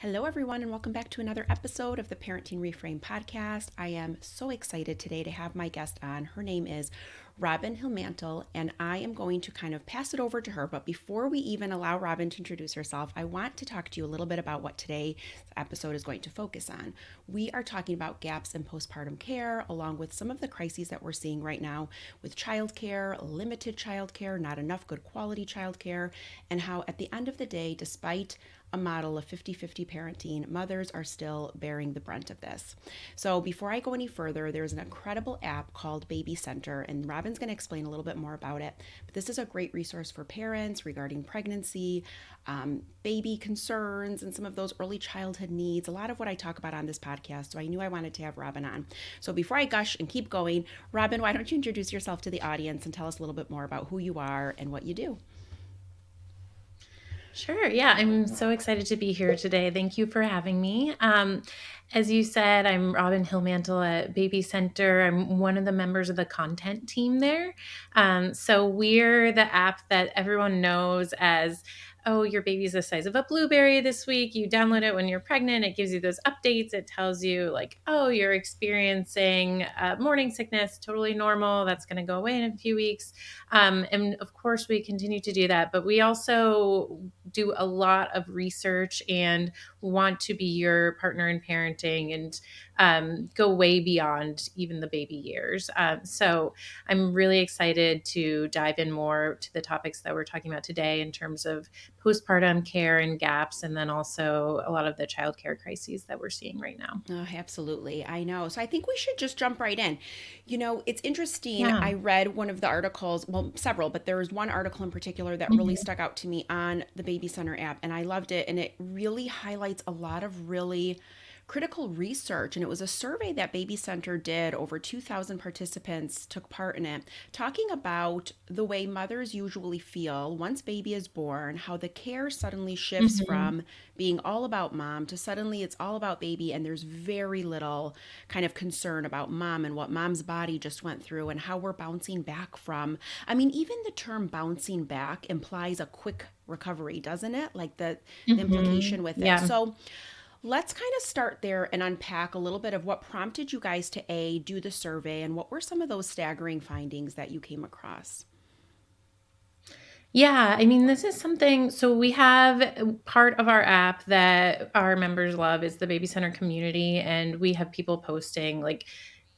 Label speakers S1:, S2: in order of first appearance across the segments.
S1: Hello, everyone, and welcome back to another episode of the Parenting Reframe podcast. I am so excited today to have my guest on. Her name is Robin Hilmantel, and I am going to kind of pass it over to her. But before we even allow Robin to introduce herself, I want to talk to you a little bit about what today's episode is going to focus on. We are talking about gaps in postpartum care, along with some of the crises that we're seeing right now with childcare, limited childcare, not enough good quality childcare, and how at the end of the day, despite a model of 50-50 parenting, mothers are still bearing the brunt of this. So before I go any further, there's an incredible app called Baby Center, and Robin's going to explain a little bit more about it. But this is a great resource for parents regarding pregnancy, baby concerns, and some of those early childhood needs, a lot of what I talk about on this podcast. So I knew I wanted to have Robin on. So before I gush and keep going, Robin, why don't you introduce yourself to the audience and tell us a little bit more about who you are and what you do?
S2: Sure. Yeah, I'm so excited to be here today. Thank you for having me. As you said, I'm Robin Hilmantel at Baby Center. I'm one of the members of the content team there. So we're the app that everyone knows as, oh, your baby's the size of a blueberry this week. You download it when you're pregnant. It gives you those updates. It tells you, like, oh, you're experiencing morning sickness, totally normal. That's going to go away in a few weeks. And of course, we continue to do that. But we also do a lot of research and want to be your partner in parenting and go way beyond even the baby years. So I'm really excited to dive in more to the topics that we're talking about today in terms of postpartum care and gaps, and then also a lot of the childcare crises that we're seeing right now.
S1: Oh, absolutely. I know. So I think we should just jump right in. It's interesting.
S2: Yeah.
S1: I read one of the articles, well, several, but there was one article in particular that really
S2: Mhm.
S1: stuck out to me on the Baby Center app, and I loved it. And it really highlights a lot of really critical research. And it was a survey that Baby Center did. Over 2,000 participants took part in it, talking about the way mothers usually feel once baby is born, how the care suddenly shifts
S2: Mhm.
S1: from being all about mom to suddenly it's all about baby, and there's very little kind of concern about mom and what mom's body just went through and how we're bouncing back from. I mean, even the term bouncing back implies a quick recovery, doesn't it? Like the implication
S2: Mhm.
S1: with it.
S2: Yeah.
S1: So let's kind of start there and unpack a little bit of what prompted you guys to do the survey, and what were some of those staggering findings that you came across.
S2: Yeah, I mean, this is something. So we have part of our app that our members love is the Baby Center community, and we have people posting like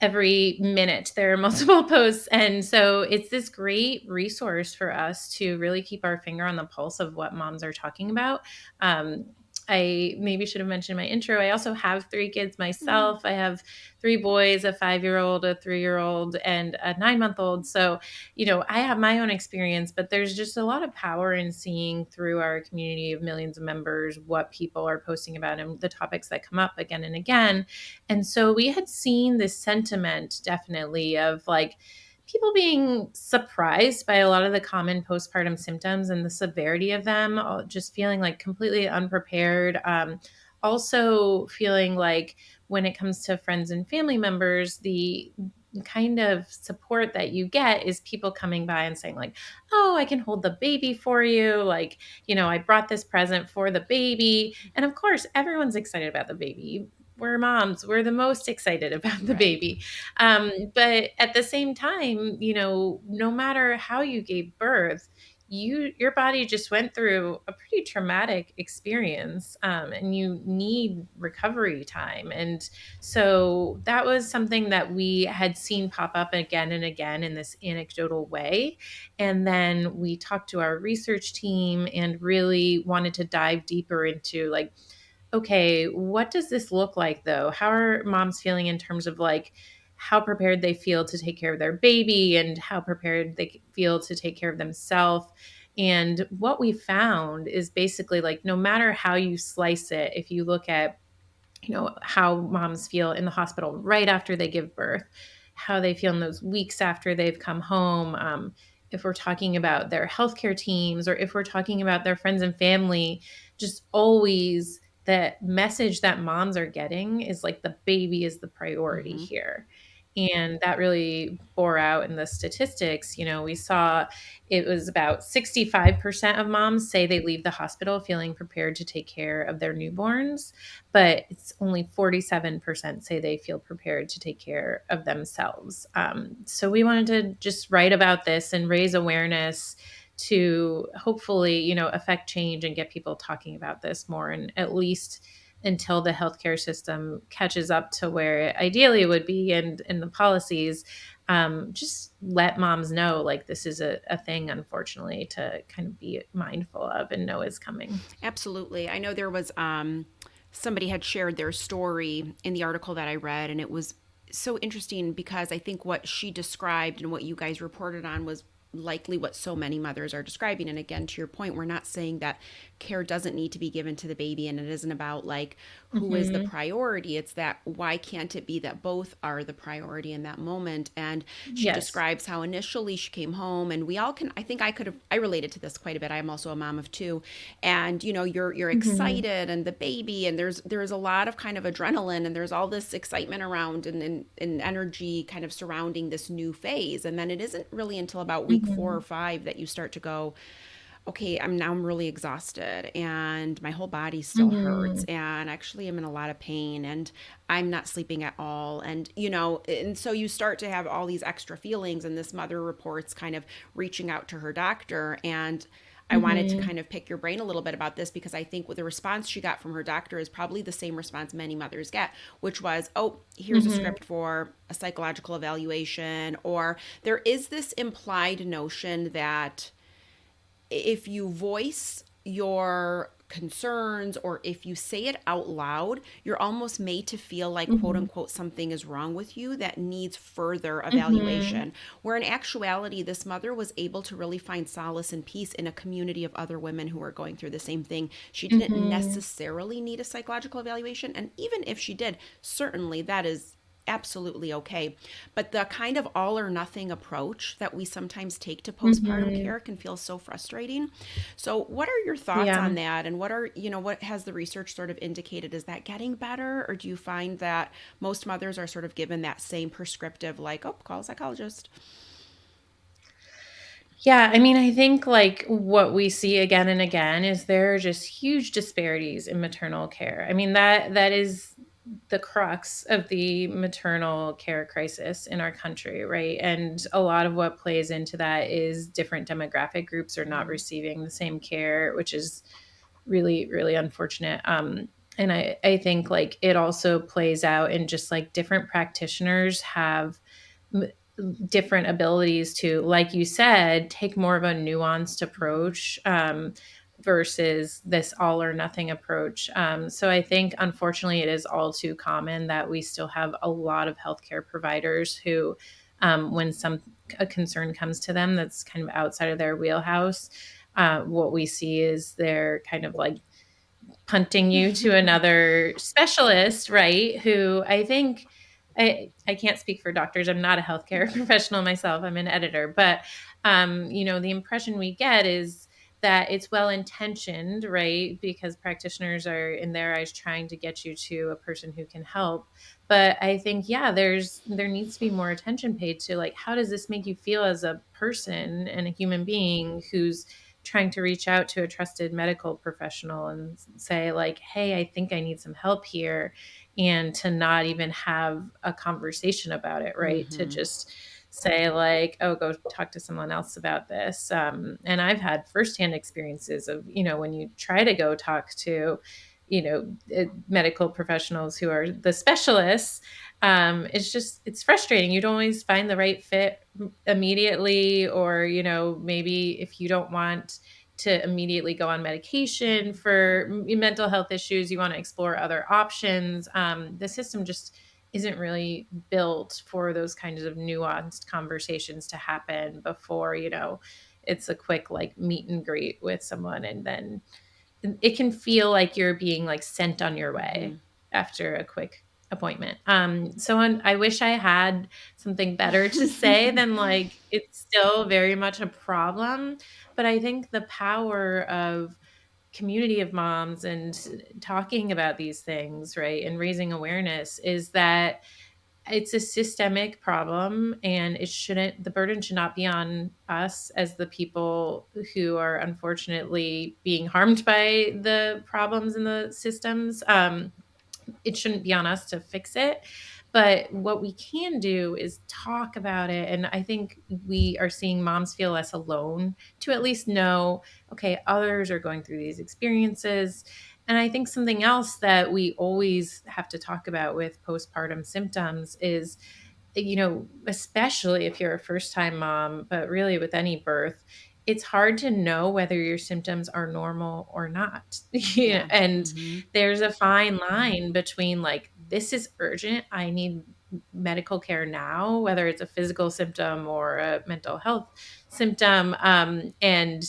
S2: every minute. There are multiple posts, and so it's this great resource for us to really keep our finger on the pulse of what moms are talking about. Um, I maybe should have mentioned in my intro. I also have 3 kids
S1: Mm.
S2: myself. I have 3 boys, a 5-year-old, a 3-year-old, and a 9-month-old. So I have my own experience, but there's just a lot of power in seeing through our community of millions of members what people are posting about and the topics that come up again and again. And so we had seen this sentiment definitely of like people being surprised by a lot of the common postpartum symptoms and the severity of them, just feeling like completely unprepared. Also feeling like when it comes to friends and family members, the kind of support that you get is people coming by and saying like, oh, I can hold the baby for you, like, I brought this present for the baby. And of course everyone's excited about the baby. We're moms, we're the most excited about the
S1: Right.
S2: baby. But at the same time, no matter how you gave birth, your body just went through a pretty traumatic experience, and you need recovery time. And so that was something that we had seen pop up again and again in this anecdotal way. And then we talked to our research team and really wanted to dive deeper into like, okay, what does this look like though? How are moms feeling in terms of like how prepared they feel to take care of their baby and how prepared they feel to take care of themselves? And what we found is basically like no matter how you slice it, if you look at how moms feel in the hospital right after they give birth, how they feel in those weeks after they've come home. If we're talking about their healthcare teams or if we're talking about their friends and family, just always the message that moms are getting is like the baby is the priority
S1: Mm-hmm.
S2: here. And that really bore out in the statistics. We saw it was about 65% of moms say they leave the hospital feeling prepared to take care of their newborns, but it's only 47% say they feel prepared to take care of themselves. So we wanted to just write about this and raise awareness to hopefully, affect change and get people talking about this more, and at least until the healthcare system catches up to where it ideally would be, and the policies, just let moms know like this is a thing, unfortunately, to kind of be mindful of and know is coming.
S1: Absolutely. I know there was somebody had shared their story in the article that I read, and it was so interesting because I think what she described and what you guys reported on was likely what so many mothers are describing. And again, to your point, we're not saying that care doesn't need to be given to the baby, and it isn't about like who is the
S2: Hmm.
S1: priority. It's that why can't it be that both are the priority in that moment? And she
S2: Yes.
S1: describes how initially she came home, and we all can, I think I could have, I related to this quite a bit. I'm also a mom of two, and you're
S2: Hmm.
S1: excited, and the baby, and there's a lot of kind of adrenaline, and there's all this excitement around, and energy kind of surrounding this new phase. And then it isn't really until about week 4 or 5 that you start to go, okay, I'm really exhausted, and my whole body still hurts,
S2: Hmm.
S1: and actually I'm in a lot of pain, and I'm not sleeping at all. And so you start to have all these extra feelings, and this mother reports kind of reaching out to her doctor. And I wanted to
S2: Hmm.
S1: kind of pick your brain a little bit about this, because I think what the response she got from her doctor is probably the same response many mothers get, which was, oh, here's a
S2: Hmm.
S1: script for a psychological evaluation. Or there is this implied notion that if you voice your concerns, or if you say it out loud, you're almost made to feel like, quote
S2: Hmm.
S1: unquote, something is wrong with you that needs further
S2: Hmm.
S1: evaluation. Where in actuality, this mother was able to really find solace and peace in a community of other women who were going through the same thing. She didn't
S2: Hmm.
S1: necessarily need a psychological evaluation. And even if she did, certainly that is absolutely okay. But the kind of all or nothing approach that we sometimes take to postpartum
S2: Hmm.
S1: care can feel so frustrating. So, what are your thoughts
S2: Yeah.
S1: on that? And what has the research sort of indicated? Is that getting better? Or do you find that most mothers are sort of given that same prescriptive, like, oh, call a psychologist?
S2: Yeah, I mean, I think like what we see again and again is there are just huge disparities in maternal care. I mean, that is the crux of the maternal care crisis in our country, right? And a lot of what plays into that is different demographic groups are not
S1: Mm-hmm.
S2: receiving the same care, which is really, really unfortunate. And I think like it also plays out in just like different practitioners have different abilities to, like you said, take more of a nuanced
S1: Mm-hmm.
S2: approach, versus this all or nothing approach. So I think, unfortunately, it is all too common that we still have a lot of healthcare providers who, when a concern comes to them that's kind of outside of their wheelhouse, what we see is they're kind of like punting you to another specialist, right? Who I think I can't speak for doctors. I'm not a healthcare professional myself. I'm an editor, but the impression we get is that it's well intentioned, right? Because practitioners are in their eyes trying to get you to a person who can help. But I think, yeah, there needs to be more attention paid to like how does this make you feel as a person and a human being who's trying to reach out to a trusted medical professional and say like, hey, I think I need some help here, and to not even have a conversation about it, right? To
S1: Mm-hmm.
S2: just say like, oh, go talk to someone else about this. And I've had firsthand experiences of, when you try to go talk to medical professionals who are the specialists, it's frustrating. You don't always find the right fit immediately, or maybe if you don't want to immediately go on medication for mental health issues, you want to explore other options. The system just isn't really built for those kinds of nuanced conversations to happen before it's a quick like meet and greet with someone, and then it can feel like you're being like sent on your
S1: Mm-hmm.
S2: way after a quick appointment. I wish I had something better to say than like it's still very much a problem, but I think the power of community of moms and talking about these things, right, and raising awareness is that it's a systemic problem, and the burden should not be on us as the people who are unfortunately being harmed by the problems in the systems. It shouldn't be on us to fix it. But what we can do is talk about it. And I think we are seeing moms feel less alone to at least know, okay, others are going through these experiences. And I think something else that we always have to talk about with postpartum symptoms is, especially if you're a first time mom, but really with any birth, it's hard to know whether your symptoms are normal or not.
S1: Yeah.
S2: And
S1: Mm-hmm.
S2: there's a fine line between like, this is urgent, I need medical care now, whether it's a physical symptom or a mental health symptom. And,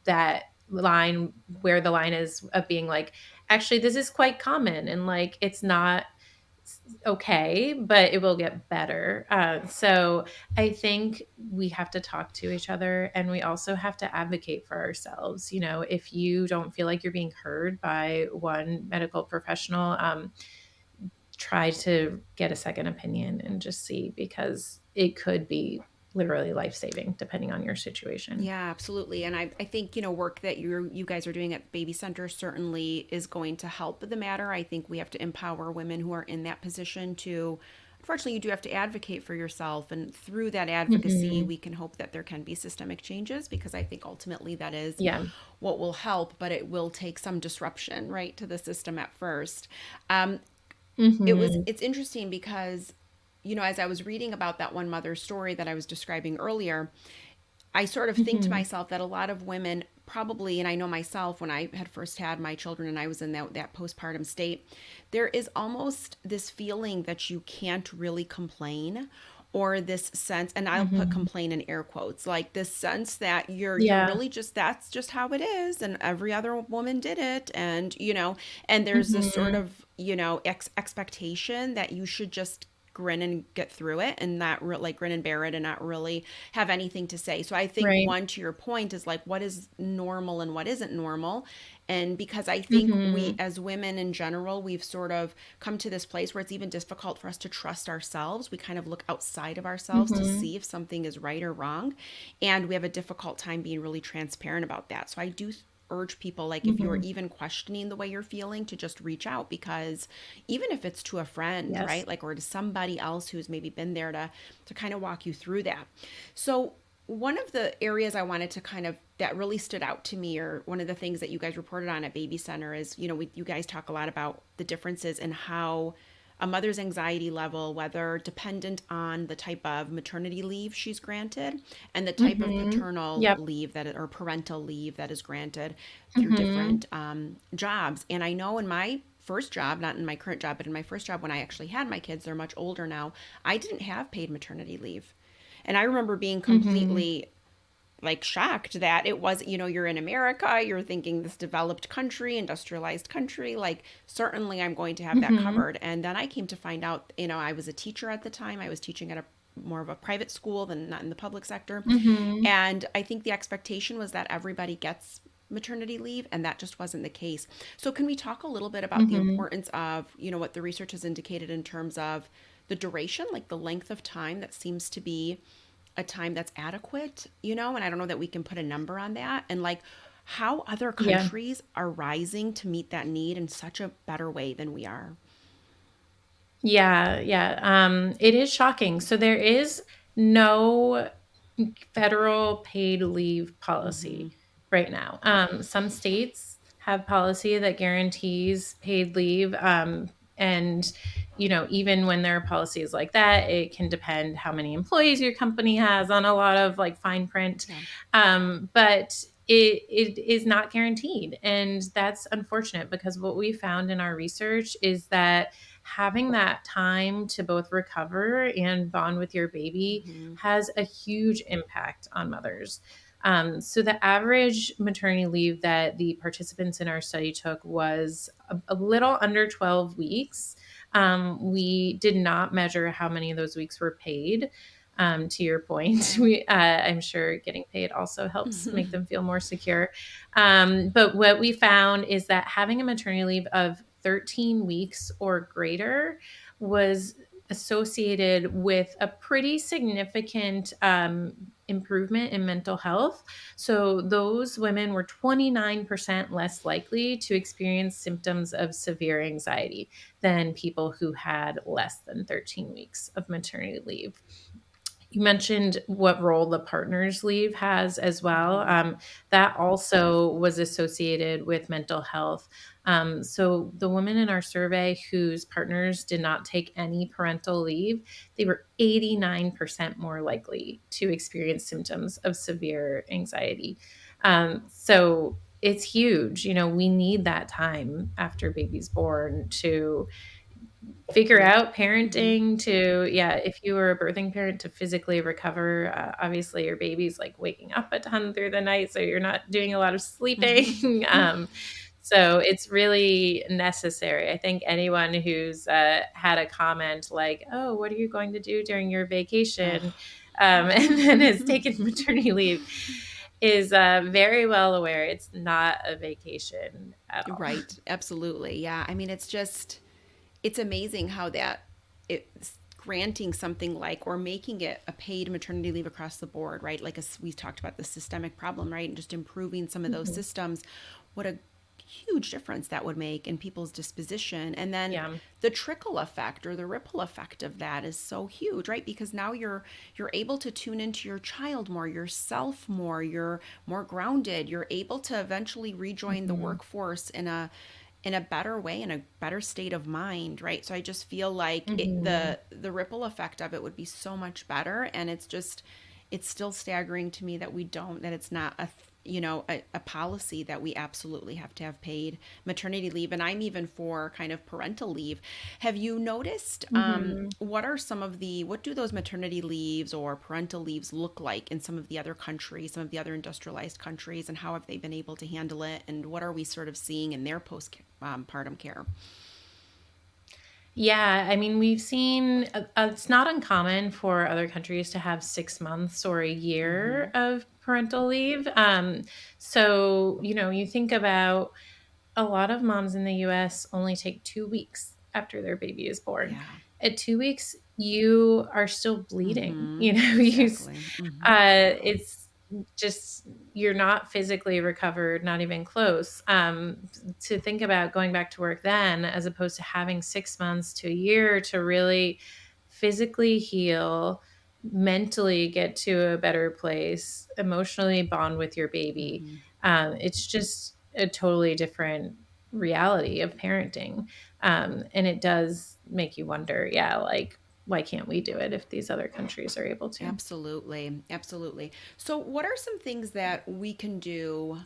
S2: that line where the line is of being like, actually, this is quite common and like, it's not okay, but it will get better. So I think we have to talk to each other, and we also have to advocate for ourselves. If you don't feel like you're being heard by one medical professional, try to get a second opinion and just see, because it could be literally life saving depending on your situation.
S1: Yeah, absolutely. And I think, work that you guys are doing at Baby Center certainly is going to help the matter. I think we have to empower women who are in that position to, unfortunately, you do have to advocate for yourself. And through that advocacy,
S2: Hmm.
S1: we can hope that there can be systemic changes, because I think ultimately that is
S2: Yeah.
S1: what will help, but it will take some disruption, right, to the system at first. Um,
S2: Hmm.
S1: it's interesting because, as I was reading about that one mother's story that I was describing earlier, I sort of think to
S2: Hmm.
S1: myself that a lot of women probably, and I know myself when I had first had my children and I was in that postpartum state, there is almost this feeling that you can't really complain, or this sense, and I'll put
S2: Hmm.
S1: complain in air quotes, like this sense that you're
S2: Yeah.
S1: really just, that's just how it is, and every other woman did it, and and there's this sort
S2: Hmm.
S1: of expectation that you should just grin and get through it, and not like grin and bear it, and not really have anything to say. So I think,
S2: Right.
S1: one, to your point, is like, what is normal and what isn't normal. And because I think we
S2: Hmm.
S1: as women in general, we've sort of come to this place where it's even difficult for us to trust ourselves. We kind of look outside of ourselves to
S2: Hmm.
S1: see if something is right or wrong, and we have a difficult time being really transparent about that. So I do urge people, like, if you're
S2: Hmm.
S1: even questioning the way you're feeling, to just reach out, because even if it's to a friend,
S2: Yes.
S1: right, like, or to somebody else who's maybe been there to kind of walk you through that. So one of the areas I wanted to kind of, that really stood out to me, or one of the things that you guys reported on at Baby Center, is, you guys talk a lot about the differences in how a mother's anxiety level, whether dependent on the type of maternity leave she's granted, and the type of
S2: Mhm.
S1: paternal
S2: Yep.
S1: leave or parental leave that is granted through
S2: Mhm.
S1: different jobs. And I know in my first job, not in my current job, but in my first job when I actually had my kids, they're much older now, I didn't have paid maternity leave. And I remember being
S2: Mhm.
S1: completely, like, shocked that it was, you're in America, you're thinking this developed country, industrialized country, like, certainly I'm going to have that
S2: Mhm.
S1: covered. And then I came to find out, I was a teacher at the time. I was teaching at a more of a private school than not in the public sector.
S2: Mhm.
S1: And I think the expectation was that everybody gets maternity leave, and that just wasn't the case. So can we talk a little bit about the
S2: Mhm.
S1: importance of, what the research has indicated in terms of the duration, like the length of time that seems to be a time that's adequate, and I don't know that we can put a number on that, and like how other
S2: Yeah.
S1: countries are rising to meet that need in such a better way than we are.
S2: Yeah, yeah. It is shocking. So there is no federal paid leave
S1: Mm-hmm.
S2: policy right now. Some states have policy that guarantees paid leave. And, even when there are policies like that, it can depend how many employees your company has on a lot of like fine print.
S1: Yeah.
S2: But it is not guaranteed. And that's unfortunate, because what we found in our research is that having that time to both recover and bond with your baby
S1: Mm-hmm.
S2: has a huge impact on mothers. So the average maternity leave that the participants in our study took was a little under 12 weeks. We did not measure how many of those weeks were paid. To your point,
S1: Yeah.
S2: I'm sure getting paid also helps make them feel more secure. But what we found is that having a maternity leave of 13 weeks or greater was associated with a pretty significant improvement in mental health. So those women were 29% less likely to experience symptoms of severe anxiety than people who had less than 13 weeks of maternity leave. You mentioned what role the partner's leave has as well.
S1: Mhm.
S2: That also was associated with mental health. So the women in our survey whose partners did not take any parental leave, they were 89% more likely to experience symptoms of severe anxiety. So it's huge. We need that time after baby's born to figure
S1: Yeah.
S2: out
S1: Mhm.
S2: parenting, to yeah, if you were a birthing parent, to physically recover. Obviously your baby's like waking up a ton through the night, so you're not doing a lot of sleeping. So it's really necessary. I think anyone who's had a comment like, oh, what are you going to do during your vacation,
S1: Ugh.
S2: and then has taken maternity leave, is very well aware it's not a vacation at all.
S1: Right. Absolutely. Yeah. I mean, it's amazing how that it's granting something like or making it a paid maternity leave across the board, right? Like as we talked about the systemic problem, right? And just improving some of those
S2: Mhm.
S1: systems, what a huge difference that would make in people's disposition. And then
S2: Yeah.
S1: the trickle effect or the ripple effect of that is so huge, right? Because now you're able to tune into your child more, yourself more, you're more grounded, you're able to eventually rejoin the
S2: Mhm.
S1: workforce in a better way, in a better state of mind, right? So I just feel like
S2: Mhm.
S1: the ripple effect of it would be so much better, and it's still staggering to me that we don't that it's not a policy that we absolutely have to have paid maternity leave. And I'm even for kind of parental leave. Have you noticed
S2: Mhm.
S1: what do those maternity leaves or parental leaves look like in some of the other countries, some of the other industrialized countries, and how have they been able to handle it? And what are we sort of seeing in their postpartum care?
S2: Yeah, I mean, we've seen it's not uncommon for other countries to have 6 months or a year
S1: Hmm.
S2: of parental leave. So, you think about a lot of moms in the US only take 2 weeks after their baby is born.
S1: Yeah.
S2: At 2 weeks, you are still bleeding.
S1: Hmm. Exactly. Hmm.
S2: It's just, you're not physically recovered, not even close. To think about going back to work then, as opposed to having 6 months to a year to really physically heal, mentally get to a better place, emotionally bond with your baby.
S1: Hmm.
S2: It's just a totally different reality of parenting. And it does make you wonder, yeah, like, why can't we do it if these other countries are able to?
S1: Absolutely. Absolutely. So, what are some things that we can do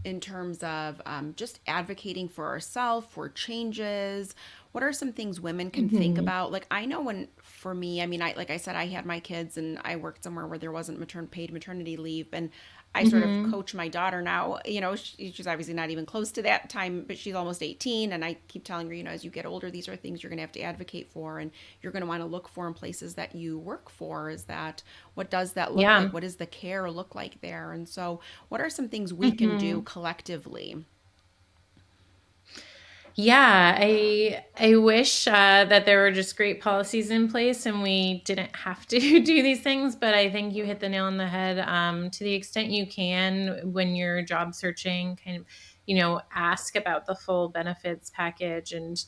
S1: in terms of just advocating for ourselves, for changes? What are some things women can think
S2: Mhm.
S1: about? Like, I know when, for me, I mean, like I said, I had my kids and I worked somewhere where there wasn't paid maternity leave. And I sort of
S2: Mhm.
S1: coach my daughter now. She's obviously not even close to that time, but she's almost 18. And I keep telling her, as you get older, these are things you're going to have to advocate for. And you're going to want to look for in places that you work for. Is that, what does that look like?
S2: Yeah.
S1: What does the care look like there? And so, what are some things we can do
S2: Mhm.
S1: collectively?
S2: Yeah, I wish that there were just great policies in place and we didn't have to do these things. But I think you hit the nail on the head. To the extent you can, when you're job searching, kind of, ask about the full benefits package. And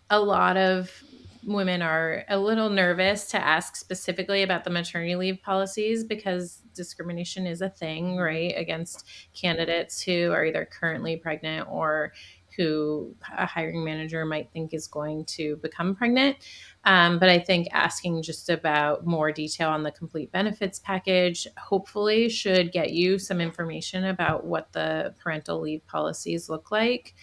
S2: a lot of women are a little nervous to ask specifically about the maternity leave policies because discrimination is a thing,
S1: Hmm.
S2: right, against candidates who are either currently pregnant or who a hiring manager might think is going to become pregnant. But I think asking just about more detail on the complete benefits package hopefully should get you some information about what the parental leave policies look like.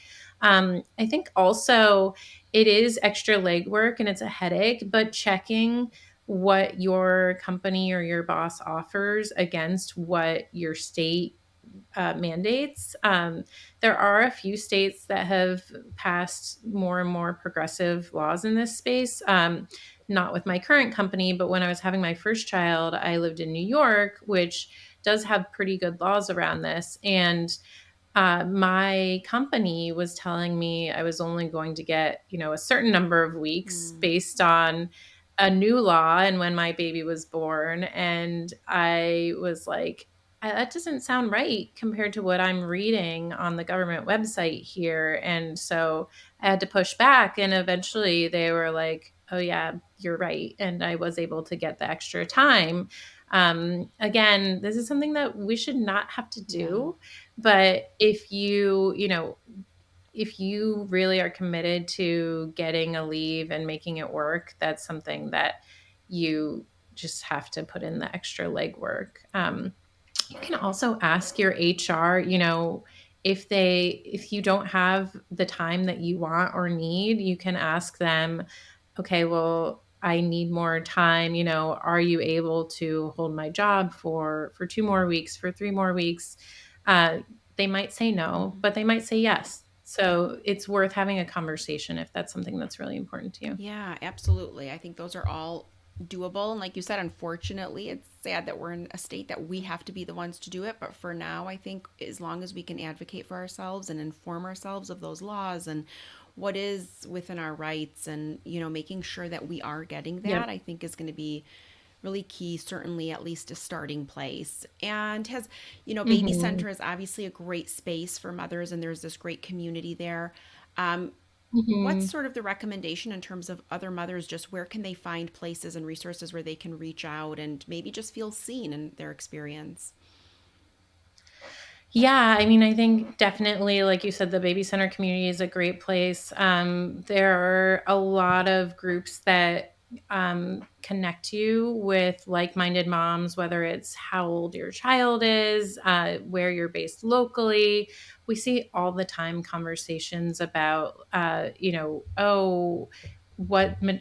S2: I think also it is extra legwork and it's a headache, but checking what your company or your boss offers against what your state mandates. There are a few states that have passed more and more progressive laws in this space. Not with my current company, but when I was having my first child, I lived in New York, which does have pretty good laws around this. And my company was telling me I was only going to get, a certain number of weeks
S1: Mm,
S2: based on a new law and when my baby was born. And I was like, that doesn't sound right compared to what I'm reading on the government website here. And so I had to push back. And eventually they were like, oh, yeah, you're right. And I was able to get the extra time. Again, this is something that we should not have to
S1: yeah.
S2: do. But if you really are committed to getting a leave and making it work, that's something that you just have to put in the extra legwork. You can also ask your HR, if you don't have the time that you want or need, you can ask them, okay, well, I need more time, are you able to hold my job for 2 more weeks, for 3 more weeks? Uh, they might say no,
S1: Mhm.
S2: but they might say yes. So it's worth having a conversation if that's something that's really important to you.
S1: Yeah, absolutely. I think those are all doable. And like you said, unfortunately, it's sad that we're in a state that we have to be the ones to do it. But for now, I think as long as we can advocate for ourselves and inform ourselves of those laws and what is within our rights and, making sure that we are getting that,
S2: Yep.
S1: I think is going to be really key, certainly at least a starting place. And Baby
S2: Mhm.
S1: Center is obviously a great space for mothers, and there's this great community there. Um, what's
S2: Mhm.
S1: sort of the recommendation in terms of other mothers? Just where can they find places and resources where they can reach out and maybe just feel seen in their experience?
S2: Yeah, I mean, I think definitely, like you said, the baby center community is a great place. There are a lot of groups that connect you with like minded moms, whether it's how old your child is, where you're based locally. We see all the time conversations about, oh,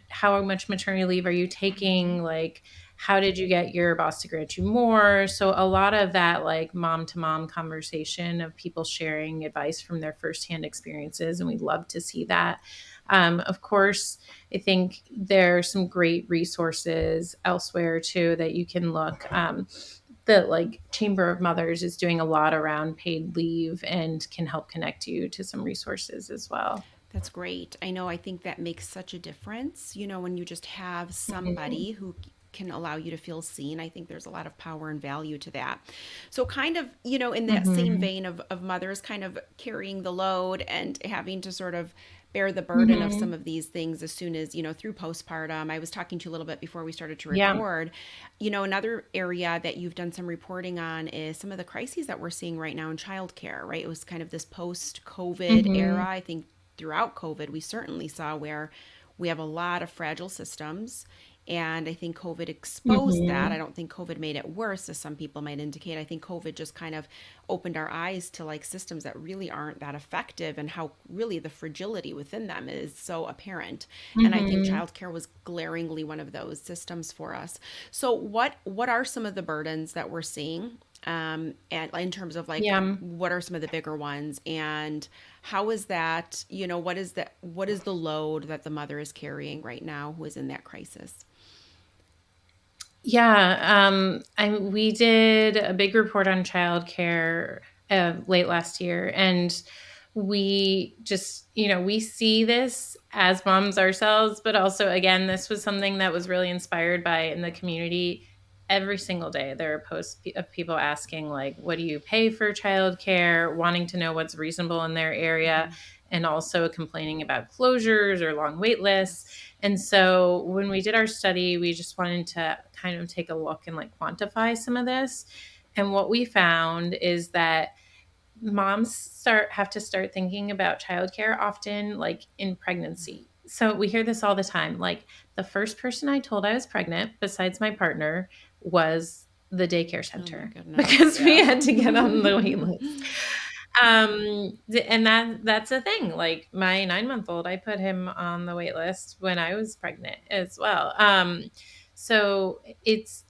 S2: how much maternity leave are you
S1: Mm-hmm.
S2: taking? Like, how did you get your boss to grant you more? So a lot of that like mom to mom conversation of people sharing advice from their firsthand experiences, and we'd love to see that. Of course, I think there are some great resources elsewhere too that you can look. The like Chamber of Mothers is doing a lot around paid leave and can help connect you to some resources as well.
S1: That's great. I know, I think that makes such a difference, when you just have
S2: Mhm.
S1: somebody who can allow you to feel seen. I think there's a lot of power and value to that. So, kind of, in that same
S2: Mhm.
S1: vein of mothers kind of carrying the load and having to sort of bear the burden of some
S2: Mhm.
S1: of these things as soon as, through postpartum. I was talking to you a little bit before we started to
S2: Yeah.
S1: record. Another area that you've done some reporting on is some of the crises that we're seeing right now in childcare, right? It was kind of this post COVID era.
S2: Mhm.
S1: I think throughout COVID, we certainly saw where we have a lot of fragile systems. And I think COVID exposed that. I
S2: Mhm.
S1: don't think COVID made it worse, as some people might indicate. I think COVID just kind of opened our eyes to like systems that really aren't that effective and how really the fragility within them is so apparent. And I think
S2: Mhm.
S1: childcare was glaringly one of those systems for us. So what are some of the burdens that we're seeing? And in terms of like
S2: Yeah.
S1: what are some of the bigger ones, and how is that, what is the load that the mother is carrying right now who is in that crisis?
S2: Yeah, we did a big report on childcare late last year, and we just, we see this as moms ourselves, but also, again, this was something that was really inspired by in the community. Every single day, there are posts of people asking, like, what do you pay for childcare, wanting to know what's reasonable in their area,
S1: Mm-hmm.
S2: and also complaining about closures or long wait lists.
S1: Yes.
S2: And so when we did our study, we just wanted to kind of take a look and like quantify some of this. And what we found is that moms have to start thinking about childcare often like in pregnancy. So we hear this all the time. Like the first person I told I was pregnant besides my partner was the daycare
S1: Oh my
S2: center
S1: goodness.
S2: because we
S1: Yeah.
S2: had to get on the wait list. And that's the thing. Like my 9 month old, I put him on the wait list when I was pregnant as well. So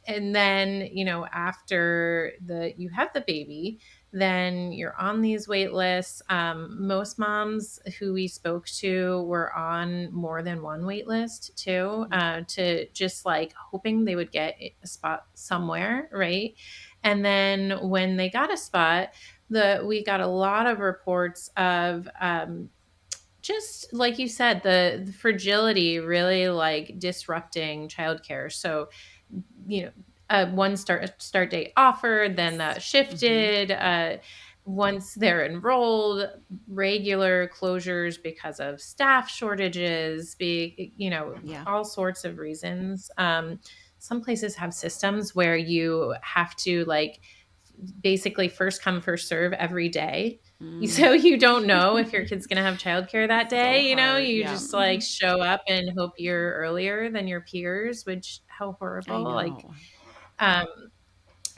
S2: and then, after you have the baby, then you're on these wait lists. Most moms who we spoke to were on more than one wait list too,
S1: Mhm.
S2: to just like hoping they would get a spot somewhere. Right. And then when they got a spot, we got a lot of reports of just like you said, the fragility really like disrupting childcare. So, you know, one start date offered, then
S1: Yes.
S2: that
S1: Mm-hmm.
S2: shifted. Once they're enrolled, regular closures because of staff shortages,
S1: Yeah.
S2: all sorts of reasons. Some places have systems where you have to like basically first come first serve every day.
S1: Mm.
S2: So you don't know if your kid's gonna have childcare that
S1: So
S2: day,
S1: hard.
S2: you
S1: Yeah.
S2: just
S1: Mm-hmm.
S2: like show up and hope you're earlier than your peers, which how
S1: I
S2: horrible.
S1: know.
S2: Um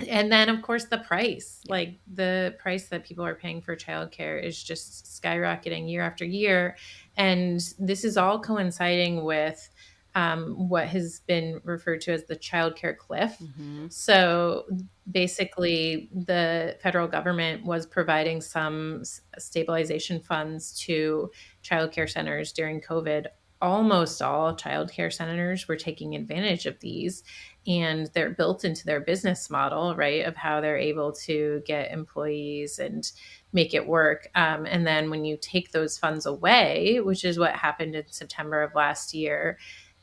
S2: and then of course the price,
S1: Yeah.
S2: like the price that people are paying for childcare is just skyrocketing year after year. And this is all coinciding with what has been referred to as the childcare cliff.
S1: Mm-hmm.
S2: So basically, the federal government was providing some stabilization funds to childcare centers during COVID. Almost all childcare centers were taking advantage of these, and they're built into their business model, right, of how they're able to get employees and make it work. And then when you take those funds away, which is what happened in September of last year,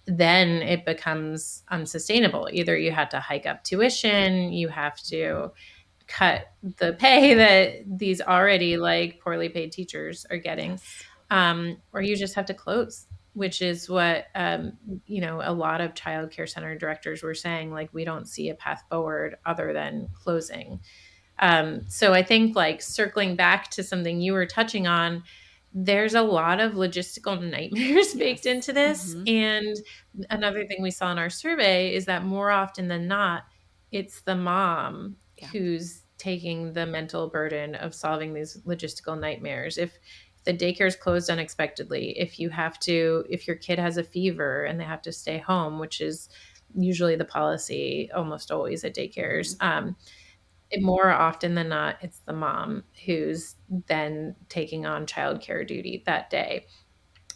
S2: then it becomes unsustainable. Either you had to hike up tuition, you have
S1: Mm-hmm.
S2: to cut the pay that these already like poorly paid teachers are getting,
S1: Yes.
S2: or you just have to close, which is what a lot of child care center directors were saying. Like, we don't see a path forward other than closing. So I think, like, circling back to something you were touching on, there's a lot of logistical nightmares baked
S1: Yes.
S2: into this.
S1: Mm-hmm.
S2: And another thing we saw in our survey is that more often than not, it's the mom
S1: Yeah.
S2: who's taking the mental burden of solving these logistical nightmares. If the daycare is closed unexpectedly, if your kid has a fever and they have to stay home, which is usually the policy almost always at daycares,
S1: Mm-hmm.
S2: more often than not, it's the mom who's then taking on childcare duty that day.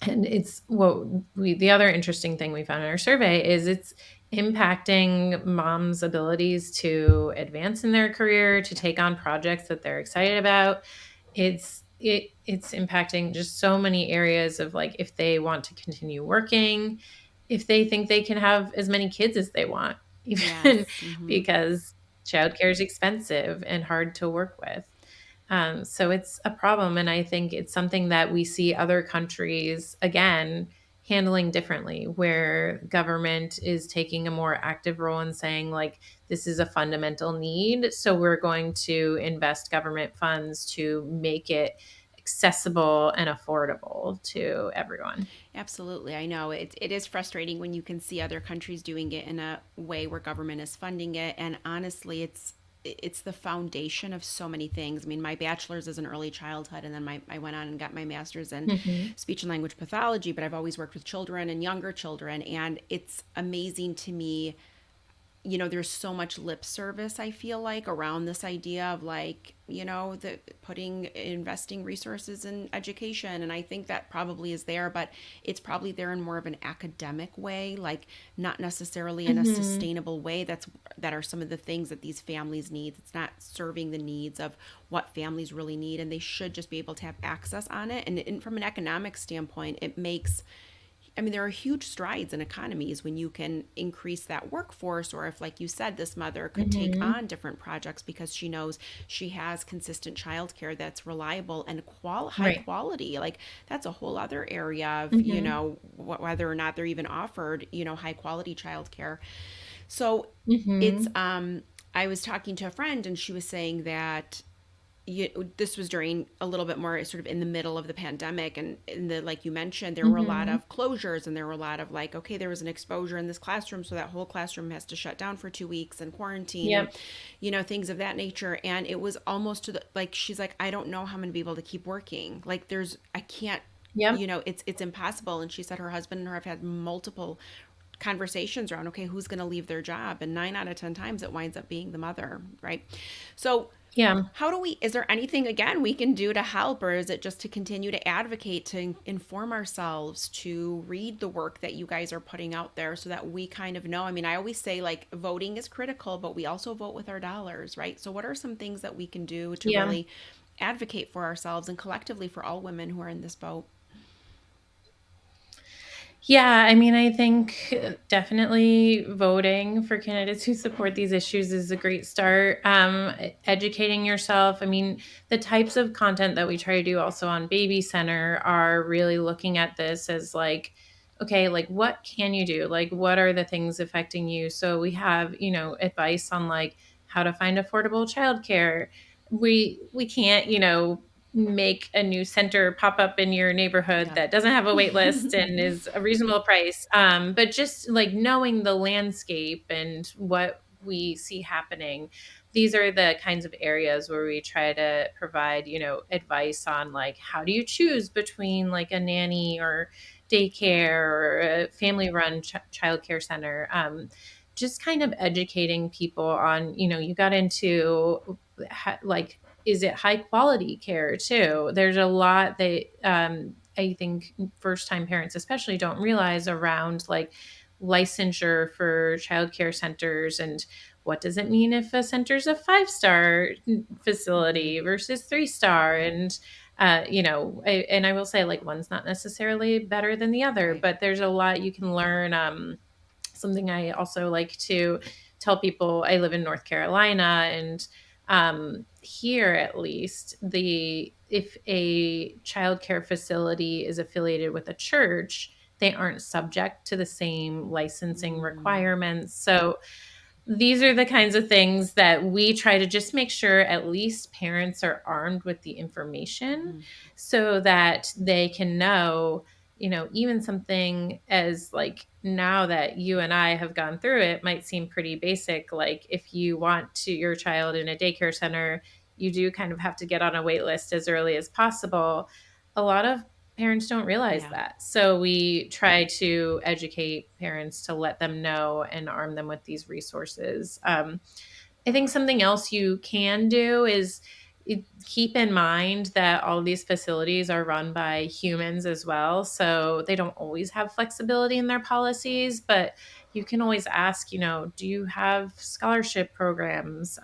S2: And it's the other interesting thing we found in our survey is it's impacting moms' abilities to advance in their career, to
S1: Yeah.
S2: take on projects that they're excited about. It's impacting just so many areas of, like, if they want to continue working, if they think they can have as many kids as they want, even
S1: Yes. Mm-hmm.
S2: because childcare is expensive and hard to work with. So it's a problem. And I think it's something that we see other countries, again, handling differently, where government is taking a more active role in saying, like, this is a fundamental need. So we're going to invest government funds to make it accessible and affordable to everyone.
S1: Absolutely. I know it is frustrating when you can see other countries doing it in a way where government is funding it. And honestly, it's the foundation of so many things. I mean, my bachelor's is in early childhood, and then I went on and got my master's in
S2: Hmm.
S1: speech and language pathology, but I've always worked with children and younger children. And it's amazing to me, there's so much lip service, I feel like, around this idea of, like, the investing resources in education. And I think that probably is there, but it's probably there in more of an academic way, like not necessarily in a
S2: Hmm.
S1: sustainable way. That are some of the things that these families need. It's not serving the needs of what families really need, and they should just be able to have access on it. And from an economic standpoint, it makes, I mean, there are huge strides in economies when you can increase that workforce, or if, like you said, this mother could take
S2: Hmm.
S1: on different projects because she knows she has consistent childcare that's reliable and high
S2: Right.
S1: quality. Like, that's a whole other area of,
S2: Hmm.
S1: whether or not they're even offered, high quality childcare. So it's,
S2: Hmm.
S1: I was talking to a friend, and she was saying that this was during a little bit more sort of in the middle of the pandemic, and in the, like you mentioned, there were a lot
S2: Hmm.
S1: of closures, and there were a lot of, like, okay, there was an exposure in this classroom, so that whole classroom has to shut down for 2 weeks and quarantine, and
S2: Yep.
S1: things of that nature. And it was almost to the, like, she's like, I don't know how I'm gonna be able to keep working. Like, I can't,
S2: Yep.
S1: it's impossible. And she said her husband and her have had multiple conversations around, okay, who's going to leave their job, and 9 out of 10 times it winds up being the mother, right? So
S2: Yeah.
S1: is there anything, again, we can do to help, or is it just to continue to advocate, to inform ourselves, to read the work that you guys are putting out there so that we kind of know? I mean, I always say, like, voting is critical, but we also vote with our dollars, right? So what are some things that we can do to
S2: Yeah.
S1: really advocate for ourselves and collectively for all women who are in this boat.
S2: Yeah, I mean, I think definitely voting for candidates who support these issues is a great start. Educating yourself. I mean, the types of content that we try to do also on Baby Center are really looking at this as like, okay, like what can you do? Like, what are the things affecting you? So we have, advice on like how to find affordable childcare. We can't, make a new center pop up in your neighborhood
S1: Yeah.
S2: that doesn't have a wait list and is a reasonable price. But just like knowing the landscape and what we see happening, these are the kinds of areas where we try to provide, advice on like how do you choose between like a nanny or daycare or a family run childcare center. Just kind of educating people on, you got into like is it high quality care too? There's a lot that I think first time parents especially don't realize around like licensure for childcare centers and what does it mean if a center's a 5-star
S1: Hmm.
S2: facility versus 3-star and and I will say like one's not necessarily better than the other,
S1: Right.
S2: but there's a lot you can learn. Something I also like to tell people, I live in North Carolina, and here at least, the if a childcare facility is affiliated with a church, they aren't subject to the same licensing
S1: Mm.
S2: requirements. So these are the kinds of things that we try to just make sure at least parents are armed with the information
S1: Hmm.
S2: so that they can know, even something as like now that you and I have gone through it might seem pretty basic. Like if you want to your child in a daycare center, you do kind of have to get on a wait list as early as possible. A lot of parents don't realize
S1: Yeah.
S2: that. So we try to educate parents to let them know and arm them with these resources. I think something else you can do is keep in mind that all of these facilities are run by humans as well. So they don't always have flexibility in their policies, but you can always ask, do you have scholarship programs?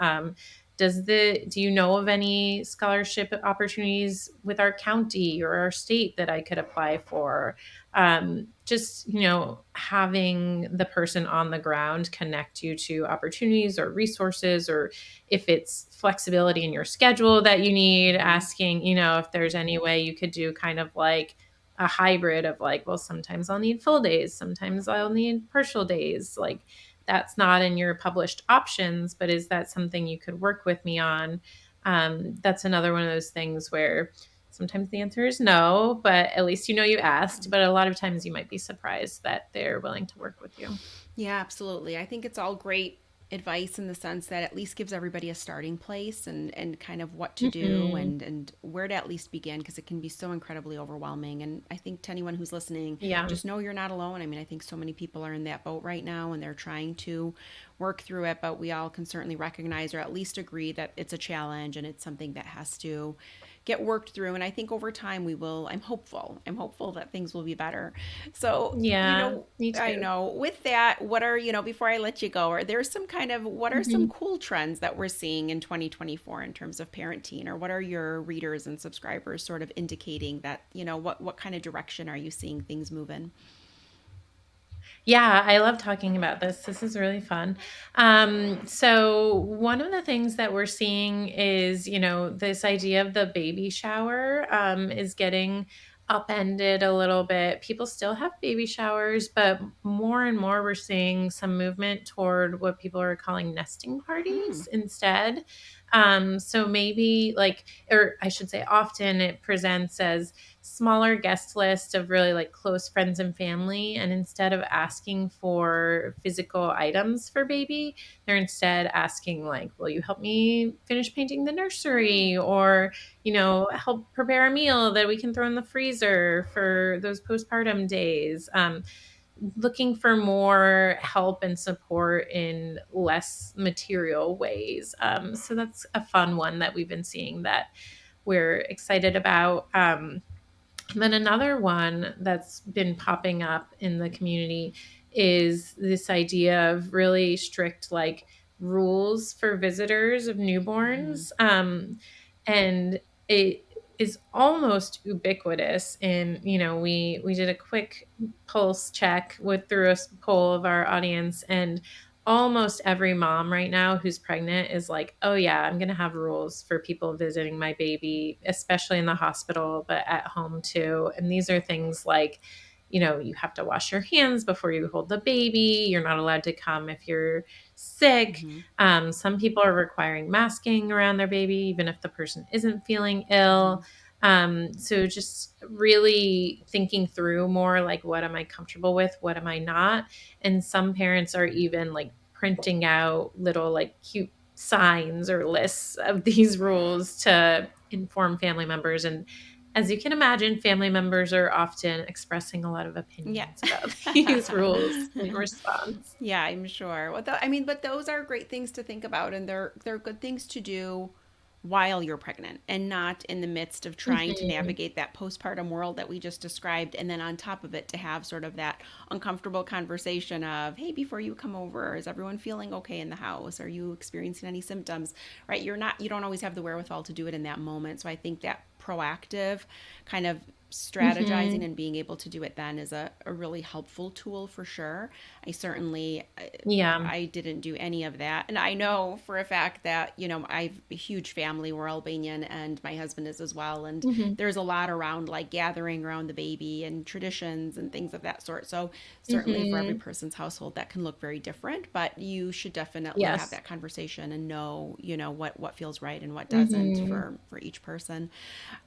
S2: Do you know of any scholarship opportunities with our county or our state that I could apply for? Just having the person on the ground connect you to opportunities or resources, or if it's flexibility in your schedule that you need,
S1: Hmm.
S2: asking if there's any way you could do kind of like a hybrid of like, well, sometimes I'll need full days, sometimes I'll need partial days. Like that's not in your published options, but is that something you could work with me on? That's another one of those things where sometimes the answer is no, but at least you asked. But a lot of times you might be surprised that they're willing to work with you.
S1: Yeah, absolutely. I think it's all great advice in the sense that at least gives everybody a starting place and kind of what to do
S2: Hmm.
S1: and where to at least begin because it can be so incredibly overwhelming. And I think to anyone who's listening,
S2: Yeah.
S1: just know you're not alone. I mean, I think so many people are in that boat right now and they're trying to work through it, but we all can certainly recognize or at least agree that it's a challenge and it's something that has to get worked through. And I think over time we will, I'm hopeful. I'm hopeful that things will be better. So,
S2: Yeah, me
S1: I
S2: too.
S1: know. With that, what are, before I let you go, are there some kind of, what are some
S2: Mhm.
S1: cool trends that we're seeing in 2024 in terms of parenting? Or what are your readers and subscribers sort of indicating that, what kind of direction are you seeing things move in?
S2: Yeah, I love talking about this. This is really fun. So one of the things that we're seeing is, this idea of the baby shower is getting upended a little bit. People still have baby showers, but more and more we're seeing some movement toward what people are calling nesting
S1: Hmm.
S2: parties instead. So maybe like, or I should say, often it presents as smaller guest list of really like close friends and family. And instead of asking for physical items for baby, they're instead asking, like, will you help me finish painting the
S1: Oh.
S2: nursery? Or, help prepare a meal that we can throw in the freezer for those postpartum days. Looking for more help and support in less material ways. So that's a fun one that we've been seeing that we're excited about. And then another one that's been popping up in the community is this idea of really strict like rules for visitors of
S1: Hmm.
S2: newborns. And it is almost ubiquitous. And we did a quick pulse check with through a poll of our audience, and almost every mom right now who's pregnant is like, oh yeah, I'm going to have rules for people visiting my baby, especially in the hospital, but at home too. And these are things like, you have to wash your hands before you hold the baby. You're not allowed to come if you're sick.
S1: Mm-hmm.
S2: Some people are requiring masking around their baby, even if the person isn't feeling
S1: Mm-hmm.
S2: ill. So just really thinking through more like, what am I comfortable with? What am I not? And some parents are even like printing out little like cute signs or lists of these rules to inform family members. And as you can imagine, family members are often expressing a lot of
S1: Yeah.
S2: opinions about these rules in response.
S1: Yeah, I'm sure. Well, I mean, but those are great things to think about, and they're good things to do while you're pregnant and not in the midst of trying to
S2: Mhm.
S1: navigate that postpartum world that we just described, and then on top of it to have sort of that uncomfortable conversation of, hey, before you come over, is everyone feeling okay in the house? Are you experiencing any symptoms? Right? You don't always have the wherewithal to do it in that moment. So I think that proactive kind of strategizing
S2: Mhm.
S1: and being able to do it then is a really helpful tool for sure. I certainly
S2: Yeah.
S1: I didn't do any of that. And I know for a fact that, I've a huge family. We're Albanian and my husband is as well. And
S2: Mhm.
S1: there's a lot around like gathering around the baby and traditions and things of that sort. So certainly for every
S2: Mhm.
S1: person's household that can look very different, but you should definitely have
S2: Yes.
S1: that conversation and know, what feels right and what doesn't
S2: Mhm.
S1: for each person.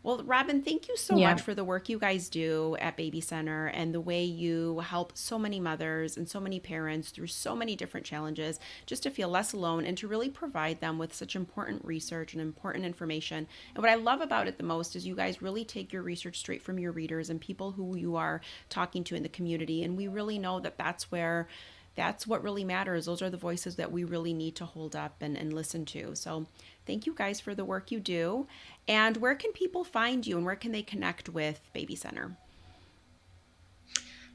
S1: Well, Robin, thank you so much
S2: Yeah.
S1: for the work you guys do at Baby Center and the way you help so many mothers and so many parents through so many different challenges just to feel less alone and to really provide them with such important research and important information. And what I love about it the most is you guys really take your research straight from your readers and people who you are talking to in the community. And we really know that that's what really matters. Those are the voices that we really need to hold up and listen to. So thank you guys for the work you do. And where can people find you and where can they connect with Baby Center?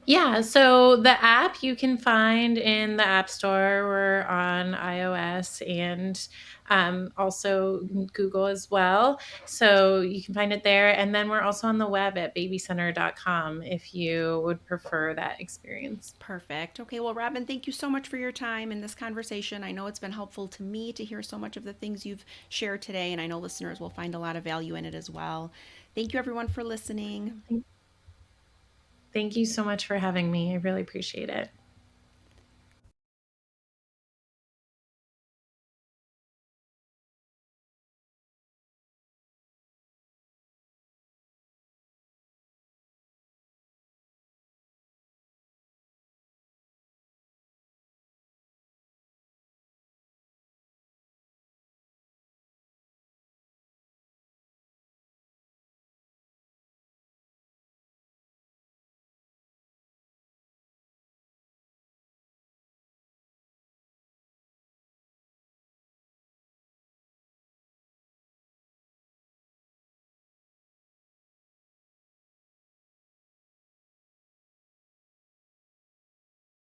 S2: Yeah, so the app you can find in the App Store. We're on iOS and also Google as well. So you can find it there. And then we're also on the web at babycenter.com if you would prefer that experience.
S1: Perfect. Okay, well, Robin, thank you so much for your time in this conversation. I know it's been helpful to me to hear so much of the things you've shared today, and I know listeners will find a lot of value in it as well. Thank you, everyone, for listening.
S2: Thank you so much for having me. I really appreciate it.